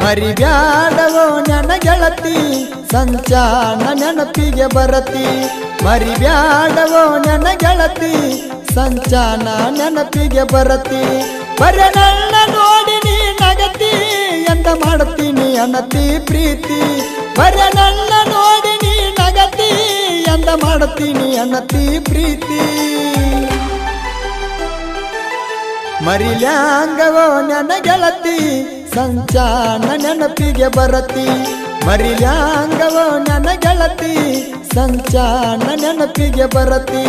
ಮರಿಬ್ಯಾಡವೋ ನನ್ನ ಗೆಳತಿ ಸಂಚಾನ ನೆನಪಿಗೆ ಬರತಿ ಮರಿಬ್ಯಾಡವೋ ನನ್ನ ಗೆಳತಿ ಸಂಚಾನ ನೆನಪಿಗೆ ಬರತಿ ಬರೆ ನನ್ನ ನೋಡಿ ನೀ ನಗತಿ ಎಂದ ಮಾಡ್ತೀನಿ ಅನತಿ ಪ್ರೀತಿ ಬರೆ ನನ್ನ ನೋಡಿ ನೀ ನಗತಿ ಎಂದ ಮಾಡ್ತೀನಿ ಅನತಿ ಪ್ರೀತಿ ಮರಿಲ್ಯಾಂಗವೋ ನನ್ನ ಗೆಳತಿ ಸಂಚಾನ ನೆನಪಿಗೆ ಬರತಿ ಮರಿಲ್ಯಾಂಗವೋ ನನ್ನ ಗೆಳತಿ ಸಂಚಾನ ನೆನಪಿಗೆ ಬರತಿ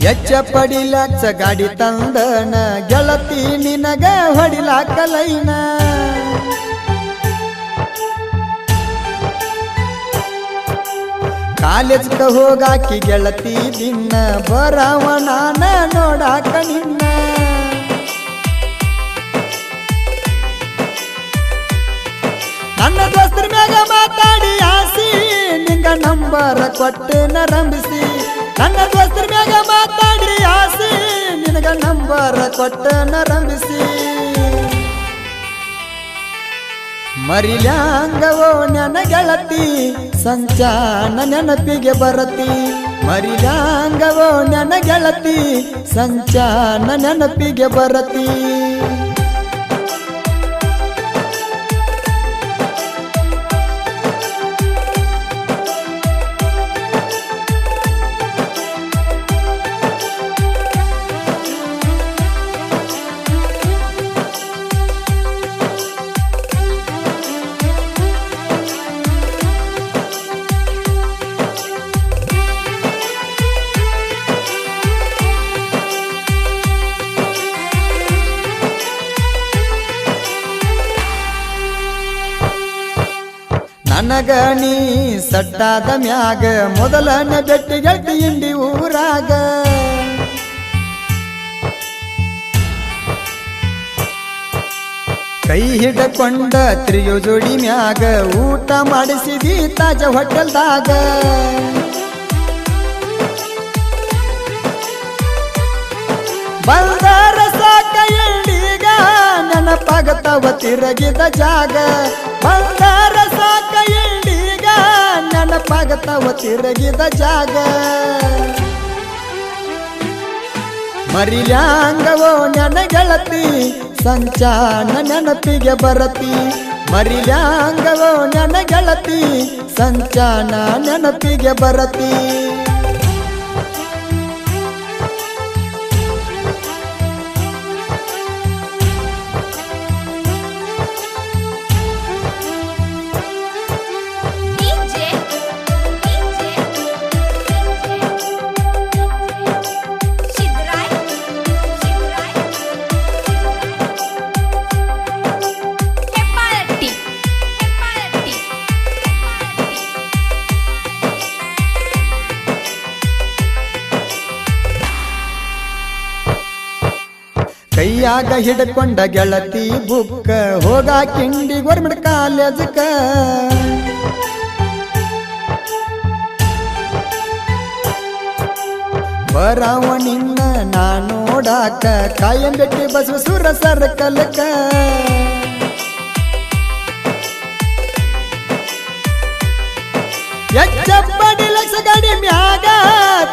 ಎಚ್ಚ ಪಡಿಲಾಕ್ಸ ಗಾಡಿ ತಂದನ ಗೆಳತಿ ನಿನಗ ಹೊಡಿಲಾಕಲೈನ ಕಾಲೇಜ್ಕ ಹೋಗಾಕಿ ಗೆಳತಿ ದಿನ ಬರವ ನಾನ ನೋಡಾಕ ನಿನ್ನ ನನ್ನ ದೋಸ್ತರ ಮ್ಯಾಗ ಮಾತಾಡಿ ಆಸಿ ನಿಂಗ ನಂಬರ ಕೊಟ್ಟು ನರಂಬಿಸಿ ನನ್ನ ದೋಸ್ತರ ಮ್ಯಾಗ ಮಾತಾಡ್ರಿ ಆಸಿ ನಿನಗ ನಂಬರ ಕೊಟ್ಟ ನರಂಬಿಸಿ ಮರಿಲ್ಯಾಂಗವೋ ನನ್ನ ಗೆಳತಿ ಸಂಚಾನ ನೆನಪಿಗೆ ಬರತಿ ಮರಿಲ್ಯಾಂಗವೋ ನನ್ನ ಗೆಳತಿ ಸಂಚಾನ ನೆನಪಿಗೆ ಬರತಿ ನನಗ ನೀ ಸಡ್ಡಾದ ಮ್ಯಾಗ ಮೊದಲನೇ ಬೆಟ್ಟಿ ಗೆಟ್ಟಿ ಇಂಡಿ ಊರಾಗ ಕೈ ಹಿಡಕೊಂಡ ತ್ರಿಯೋ ಜೋಡಿ ಮ್ಯಾಗ ಊಟ ಮಾಡಿಸಿದಿ ತಾಜ ಹೋಟೆಲ್ದಾಗ ಬಂದಾರ ಸಾಕ ಇಂಡಿಗ ನೆನಪಾಗತವ ತಿರಗಿದ ಜಾಗ ಬಂದಾರ ಸಾಕ ಇಂಡಿಗ ನೆನಪಾಗತವ ತಿರಗಿದ ಜಾಗ ಮರಿಲ್ಯಾಂಗವೋ ನನ್ನ ಗೆಳತಿ ಸಂಚಾನ ನೆನಪಿಗೆ ಬರತಿ ಮರಿಲ್ಯಾಂಗವೋ ನನ್ನ ಗೆಳತಿ ಸಂಚಾನ ನೆನಪಿಗೆ ಬರತಿ ಕೈಯಾಗ ಹಿಡ್ಕೊಂಡ ಗೆಳತಿ ಬುಕ್ಕ ಹೋಗಾ ಕಿಂಡಿ ಗೋರ್ಮೆಂಟ್ ಕಾಲೇಜಕ ಬರವ ನಿನ್ನ ನಾ ನೋಡಾಕ ಕಾಯಂ ಬೆಟ್ಟಿ ಬಸವಸುರ ಸರ್ಕಲ್ಕ ಎಚ್ಚಪ್ಪಡಿ ಲಕ್ಷ ಗಡಿ ಮ್ಯಾಗ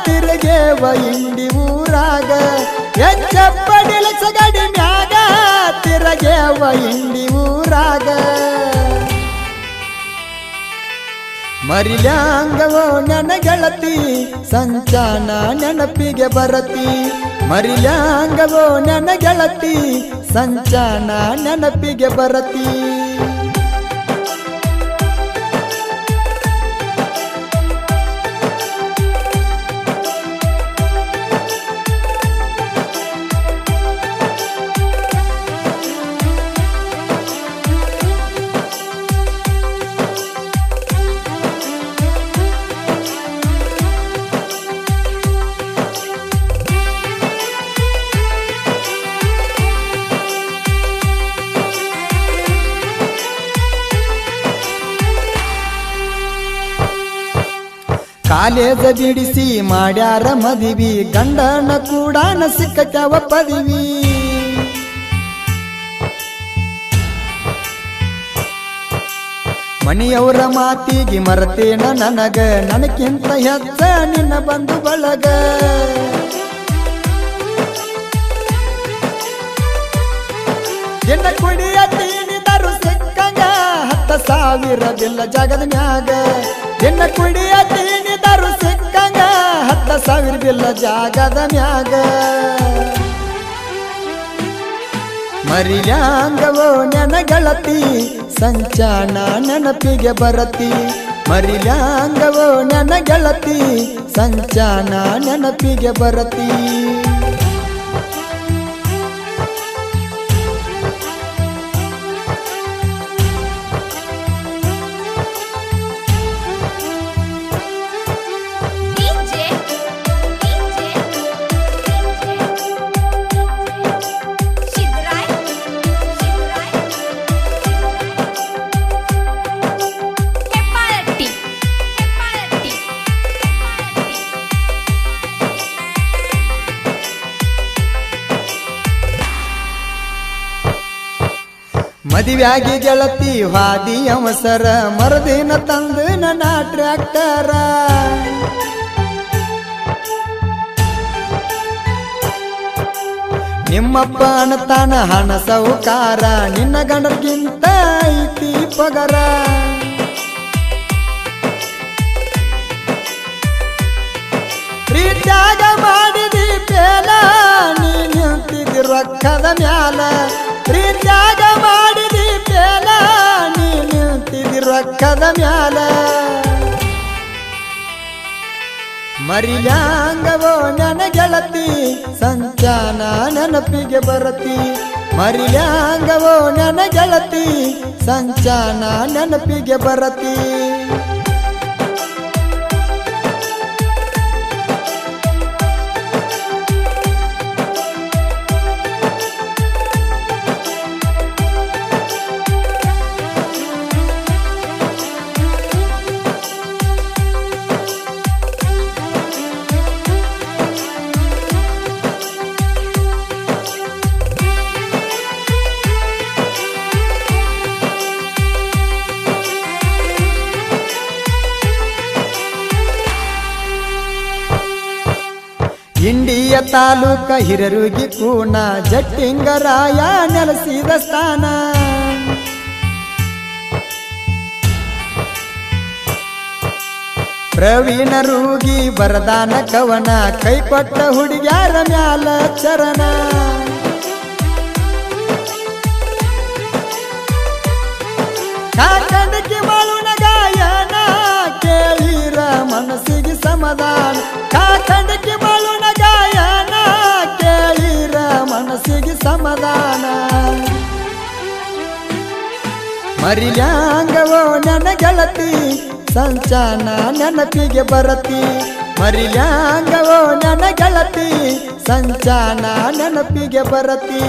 ತಿರುಗೇವ ಇಂಡಿ ಊರಾಗ ಎಚ್ಚಪ್ಪಡಿ ಲಕ್ಷ ಗಡಿ ಮ್ಯಾಗ ತಿರುಗೇವ ಇಂಡಿ ಊರಾಗ ಮರಿಲ್ಯಾಂಗವೋ ನನ್ನ ಗೆಳತಿ ಸಂಚಾನ ನೆನಪಿಗೆ ಬರತಿ ಮರಿಲ್ಯಾಂಗವೋ ನನ್ನ ಗೆಳತಿ ಸಂಚಾನ ನೆನಪಿಗೆ ಬರತಿ ಕಾಲೇಜ ಬಿಡಿಸಿ ಮಾಡ್ಯಾರ ಮದಿವಿ ಗಂಡನ ಕೂಡಾನ ಸಿಕ್ಕತ್ಯಾವ ಪದವಿ ಮಣಿಯವರ ಮಾತಿಗೆ ಮರತೇನ ನನಗ ನನಕ್ಕಿಂತ ಹೆಚ್ಚ ನಿನ್ನ ಬಂಧು ಬಳಗ ಎನ್ನ ಕುಡಿಯ ತೀನಿದರು ಸಿಕ್ಕಂಗ 10,000 ಬಿಲ್ಲ ಜಗದ ಮ್ಯಾಗ ಎನ್ನ ಕುಡಿಯ ತೀನಿದರು ಸಿಕ್ಕಂಗ 10,000 ಬಿಲ್ಲ ಜಾಗದ ಮ್ಯಾಗ ಮರಿಲ್ಯಾಂಗವೋ ನೆನಗಳತಿ ಸಂಚಾನ ನೆನಪಿಗೆ ಬರತಿ ಮರಿಲ್ಯಾಂಗವೋ ನೆನಗಳತಿ ಸಂಚಾನ ನೆನಪಿಗೆ ಬರತಿ ಮದುವ್ಯಾಗಿ ಗೆಳತಿ ಹಾದಿ ಅವಸರ ಮರದಿನ ತಂದು ನನ್ನ ಟ್ರ್ಯಾಕ್ಟರ ನಿಮ್ಮಪ್ಪ ಅನ್ನತಾನ ಹಣ ಸೌಕಾರ ನಿನ್ನ ಗಂಡರ್ಗಿಂತ ಐತಿ ಪಗರ ಪ್ರೀತ್ಯಾಗ ಮಾಡಿದಿ ಪೇಲ ನೀ ನಿಂತಿದ್ದಿ ರೊಕ್ಕದ ಮ್ಯಾಲ ಪ್ರೀತ್ಯಾಗ ಮಾಡಿದಿ ಪೇಲ ನೀ ನಿಂತಿದ್ದಿ ರೊಕ್ಕದ ಮ್ಯಾಲ ಮರಿಲ್ಯಾಂಗವೋ ನನ್ನ ಗೆಳತಿ ಸಂಚಾನ ನೆನಪಿಗೆ ಬರತಿ ಮರಿಲ್ಯಾಂಗವೋ ನನ್ನ ಗೆಳತಿ ಸಂಚಾನ ನೆನಪಿಗೆ ಬರತಿ ಇಂಡಿಯ ತಾಲೂಕ ಹಿರರುಗಿ ಕೂಣ ಜಟ್ಟಿಂಗರಾಯ ನೆಲೆಸಿದ ಸ್ಥಾನ ಪ್ರವೀಣ ರೂಗಿ ಬರದಾನ ಕವನ ಕೈಕೊಟ್ಟ ಹುಡುಗ್ಯಾರ ಮ್ಯಾಲ ಚರಣ ಕಾಕಂಡಕ್ಕೆ ಮಾಳುನ ಗಾಯನ ಕೇಳಿರ ಮನಸ್ಸಿಗೆ ಸಮಾಧಾನ ಕಾಕಂಡಕ್ಕೆ ಮಾಳುನ ಗಾಯನ ಕೇಳಿರ ಮನಸ್ಸಿಗೆ ಸಮಾಧಾನ ಮರಿಲ್ಯಾಂಗವೋ ನನ್ನ ಗೆಳತಿ ಸಂಚಾನ ನೆನಪಿಗೆ ಬರತಿ ಮರಿಲ್ಯಾಂಗವೋ ನನ್ನ ಗೆಳತಿ ಸಂಚಾನ ನೆನಪಿಗೆ ಬರತಿ